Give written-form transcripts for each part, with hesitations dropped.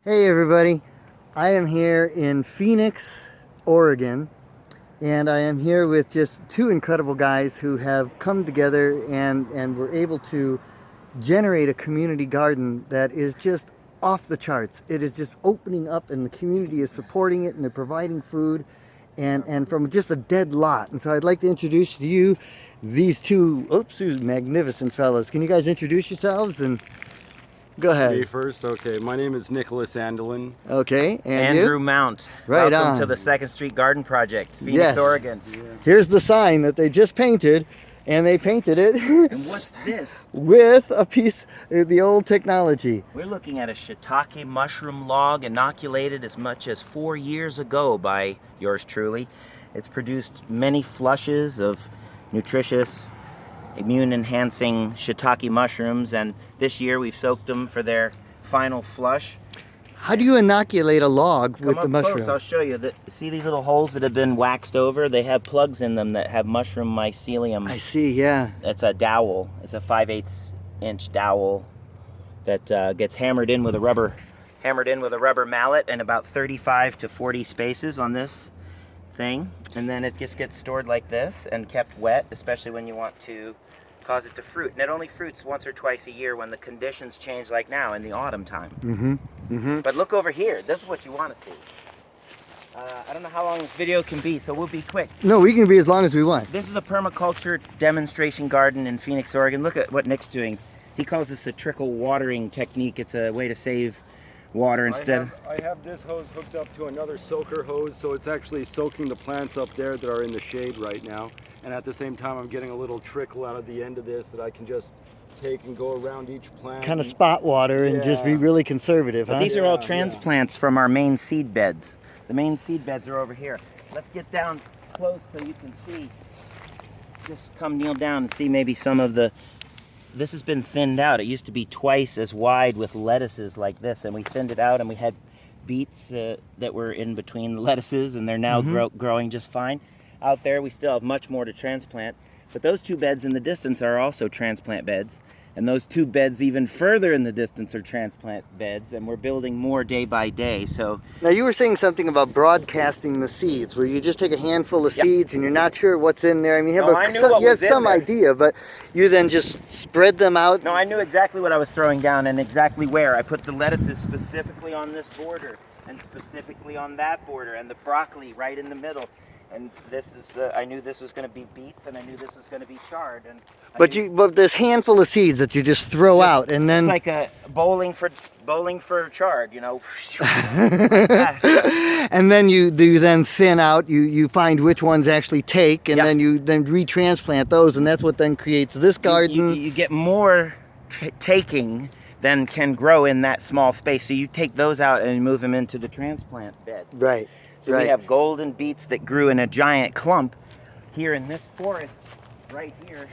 Hey everybody, I am here in Phoenix, Oregon, and I am here with just two incredible guys who have come together and were able to generate a community garden that is just off the charts. It is just opening up and the community is supporting it and they're providing food and from just a dead lot. And so I'd like to introduce to you these two magnificent fellows. Can you guys introduce yourselves and go ahead. Me first? Okay, my name is Mount and Andelin. Okay, and Andrew you? Mount. Right Welcome on. to the 2nd Street Garden Project, Phoenix, Yes. Oregon. Yeah. Here's the sign that they just painted, and they painted it And what's this? with a piece of the old technology. We're looking at a shiitake mushroom log inoculated as much as 4 years ago by yours truly. It's produced many flushes of nutritious, immune-enhancing shiitake mushrooms, and this year we've soaked them for their final flush. How do you inoculate a log Come with up the mushroom? close, I'll show you. See these little holes that have been waxed over? They have plugs in them that have mushroom mycelium. I see, yeah. It's a dowel. It's a 5/8 inch dowel that gets hammered in with a rubber mallet and about 35 to 40 spaces on this thing, and then it just gets stored like this and kept wet, especially when you want to cause it to fruit. And it only fruits once or twice a year when the conditions change, like now in the autumn time. But look over here. This is what you want to see. I don't know how long this video can be, so we'll be quick. No, we can be as long as we want. This is a permaculture demonstration garden in Phoenix, Oregon. Look at what Nick's doing. He calls this a trickle watering technique. It's a way to save water instead. I have this hose hooked up to another soaker hose, so it's actually soaking the plants up there that are in the shade right now. And at the same time, I'm getting a little trickle out of the end of this that I can just take and go around each plant. Kind of spot water and just be Yeah. really conservative, huh? But these are all Yeah, transplants from our main seed beds. The main seed beds are over here. Let's get down close so you can see. Just come kneel down and see maybe some of the... This has been thinned out. It used to be twice as wide with lettuces like this, and we thinned it out, and we had beets that were in between the lettuces, and they're now growing just fine. Out there, we still have much more to transplant, but those two beds in the distance are also transplant beds, and those two beds even further in the distance are transplant beds, and we're building more day by day. So Now you were saying something about broadcasting the seeds, where you just take a handful of seeds and you're not sure what's in there. I mean, you have, No, I knew what you have was in some there. idea, but you then just spread them out. no, I knew exactly what I was throwing down and exactly where. I put the lettuces specifically on this border and specifically on that border, and the broccoli right in the middle. And this is, I knew this was going to be beets, and I knew this was going to be chard. And But this handful of seeds that you just throw out, and then it's like a bowling for chard, you know. Like that. and then you then thin out. You find which ones actually take, and Yeah. then you retransplant those, and that's what then creates this garden. You get more taking than can grow in that small space. So you take those out and move them into the transplant bed. Right. So we have golden beets that grew in a giant clump here in this forest right here.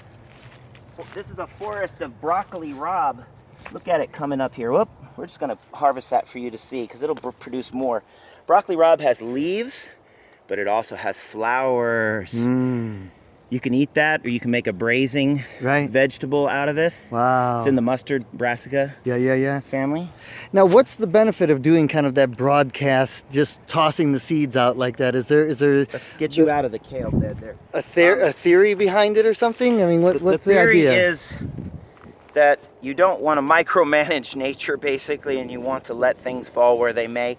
This is a forest of broccoli rabe. Look at it coming up here. Whoop. We're just going to harvest that for you to see because it'll produce more. Broccoli rabe has leaves, but it also has flowers. You can eat that, or you can make a braising vegetable out of it. Wow. It's in the mustard brassica Yeah. family. Now, what's the benefit of doing kind of that broadcast, just tossing the seeds out like that? Is there Let's get you out of the kale bed there. a theory behind it or something? I mean, what's the theory idea? is that you don't want to micromanage nature, basically, and you want to let things fall where they may.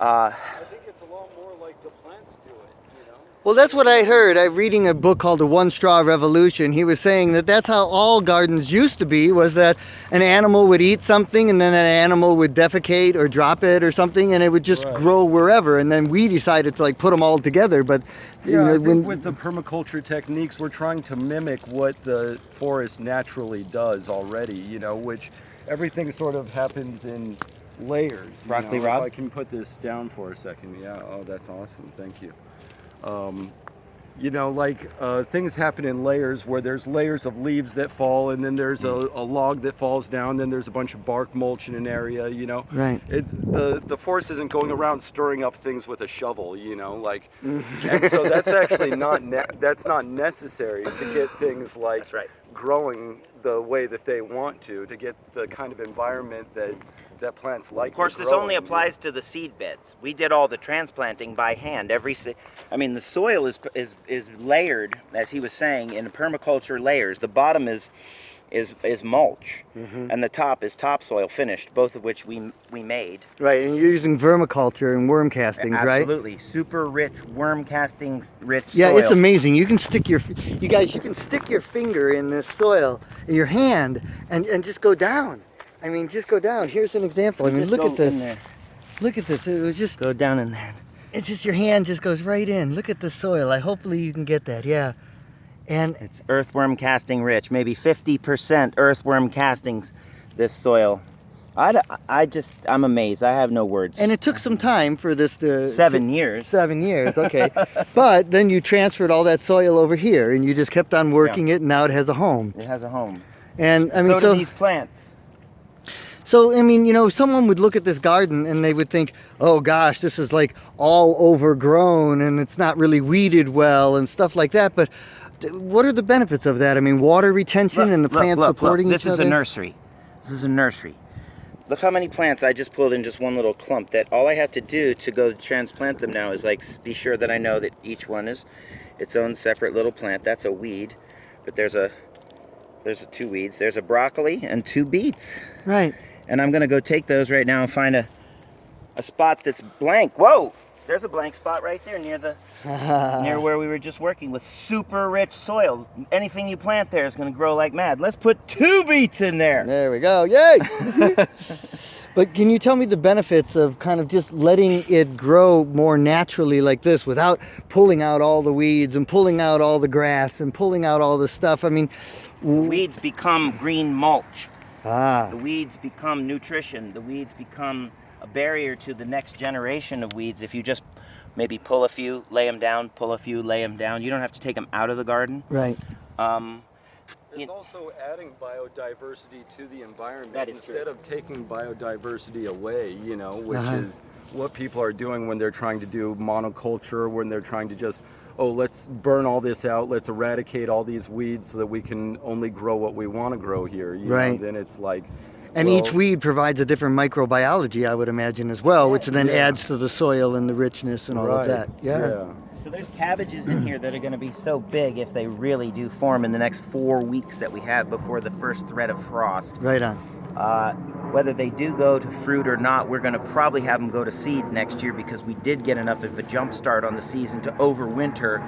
I think it's a lot more like the plants do it, you know? Well, that's what I heard. I'm reading a book called The One Straw Revolution. He was saying that that's how all gardens used to be, was that an animal would eat something and then that animal would defecate or drop it or something, and it would just grow wherever. And then we decided to put them all together. But Yeah, I think with the permaculture techniques, we're trying to mimic what the forest naturally does already, you know, which everything sort of happens in layers. Broccoli If rabe? I can put this down for a second. Yeah, oh, that's awesome. Thank you. You know, things happen in layers where there's layers of leaves that fall, and then there's a log that falls down, then there's a bunch of bark mulch in an area, you know. Right. It's the forest isn't going around stirring up things with a shovel, you know, and so that's actually not necessary to get things growing the way that they want to get the kind of environment that that plants like. Of course, to this grow only in. applies to the seed beds. We did all the transplanting by hand. I mean, the soil is layered, as he was saying, in permaculture layers. The bottom is mulch, and the top is topsoil finished, both of which we made. Right, and you're using vermiculture and worm castings, right? Absolutely, super rich worm castings, rich Yeah, soil. it's amazing. You can stick you can stick your finger in this soil, in your hand, and just go down. I mean, just go down. Here's an example. I mean, Just look go at this. in there. Look at this. It was just, Go down in there. it's just your hand just goes right in. Look at the soil. Hopefully you can get that. Yeah. And It's earthworm casting rich, maybe 50% earthworm castings, this soil. I'm amazed. I have no words. it took some time for this to 7 years. 7 years, okay. But then you transferred all that soil over here, and you just kept on working it, and now it has a home. It has a home. And I mean, So do these plants. So, I mean, someone would look at this garden and they would think, oh gosh, this is like all overgrown and it's not really weeded well and stuff like that. But what are the benefits of that? I mean, water retention and the plants supporting each other? This is a nursery. This is a nursery. Look how many plants I just pulled in just one little clump. That all I have to do to go transplant them now is like be sure that I know that each one is its own separate little plant. That's a weed, but there's two weeds. There's a broccoli and 2 beets. Right. And I'm gonna go take those right now and find a spot that's blank. Whoa! There's a blank spot right there near where we were just working with super rich soil. Anything you plant there is gonna grow like mad. Let's put 2 beets in there. There we go. Yay! But can you tell me the benefits of kind of just letting it grow more naturally like this without pulling out all the weeds and pulling out all the grass and pulling out all the stuff? I mean, Weeds become green mulch. ah, The weeds become nutrition. The weeds become a barrier to the next generation of weeds. If you just maybe pull a few, lay them down, pull a few, lay them down. You don't have to take them out of the garden. right. It's also adding biodiversity to the environment That is instead true. of taking biodiversity away, which Uh-huh. is what people are doing when they're trying to do monoculture, when they're trying to just, oh, let's burn all this out, let's eradicate all these weeds so that we can only grow what we want to grow here. Right. Then it's like, And well, each weed provides a different microbiology, I would imagine, as well, which then Yeah. adds to the soil and the richness and all right, of that. Yeah. So there's cabbages in here that are going to be so big if they really do form in the next 4 weeks that we have before the first threat of frost. Right on. Whether they do go to fruit or not, we're going to probably have them go to seed next year because we did get enough of a jump start on the season to overwinter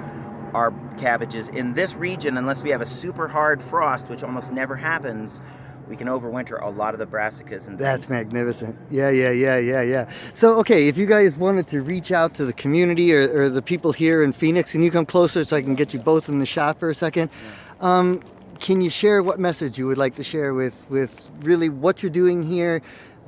our cabbages. In this region, unless we have a super hard frost, which almost never happens, we can overwinter a lot of the brassicas and That's things. magnificent. Yeah. So, okay, if you guys wanted to reach out to the community or the people here in Phoenix, can you come closer so I can get you both in the shot for a second? Can you share what message you would like to share with really what you're doing here,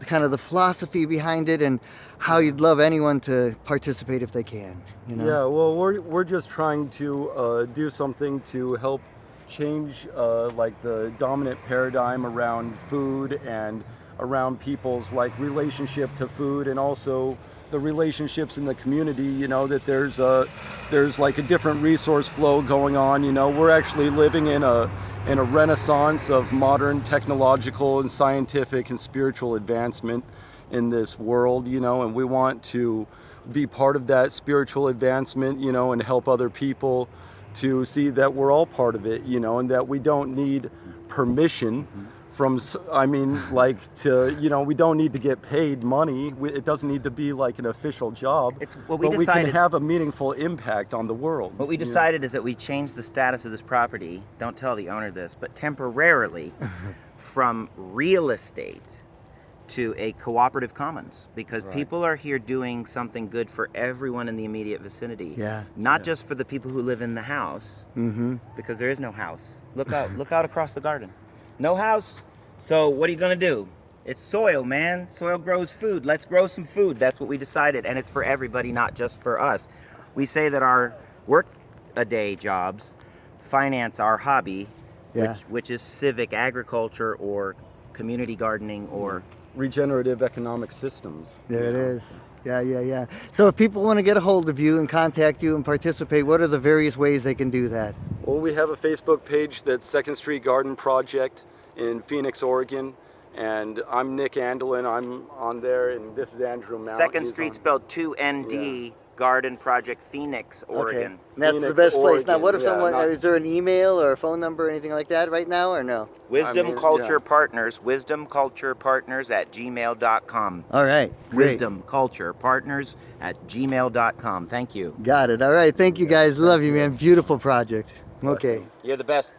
kind of the philosophy behind it, and how you'd love anyone to participate if they can? Yeah, well, we're just trying to do something to help change like the dominant paradigm around food and around people's like relationship to food, and also the relationships in the community. That there's like a different resource flow going on. We're actually living in a renaissance of modern technological and scientific and spiritual advancement in this world, and we want to be part of that spiritual advancement, and help other people to see that we're all part of it, and that we don't need permission from, we don't need to get paid money. It doesn't need to be like an official job, It's what we but we can decided. have a meaningful impact on the world. What we decided is that we changed the status of this property, don't tell the owner this, but temporarily from real estate to a cooperative commons, because people are here doing something good for everyone in the immediate vicinity. Yeah. Not just for the people who live in the house, because there is no house. Look out across the garden. No house. So what are you gonna do? It's soil, man. Soil grows food. Let's grow some food. That's what we decided, and it's for everybody, not just for us. We say that our work-a-day jobs finance our hobby, Yeah. which is civic agriculture or community gardening or Regenerative economic systems. There it is. Yeah. So if people want to get a hold of you and contact you and participate, what are the various ways they can do that? Well, we have a Facebook page that's Second Street Garden Project in Phoenix, Oregon, And I'm Nic Andelin. I'm on there, and this is Andrew Mount. Second He's Street on- spelled 2ND, Garden Project, Phoenix, Oregon. Okay. And that's the Phoenix, best place. Now, Oregon, what if yeah, someone, not- is there an email or a phone number or anything like that right now, or no? Wisdom I mean, Culture yeah. Partners, wisdomculturepartners@gmail.com. All right. Great. Wisdom Culture Partners @gmail.com. Thank you. Got it. All right. Thank you guys. Love you, man. Beautiful project. Okay. Blessings. You're the best.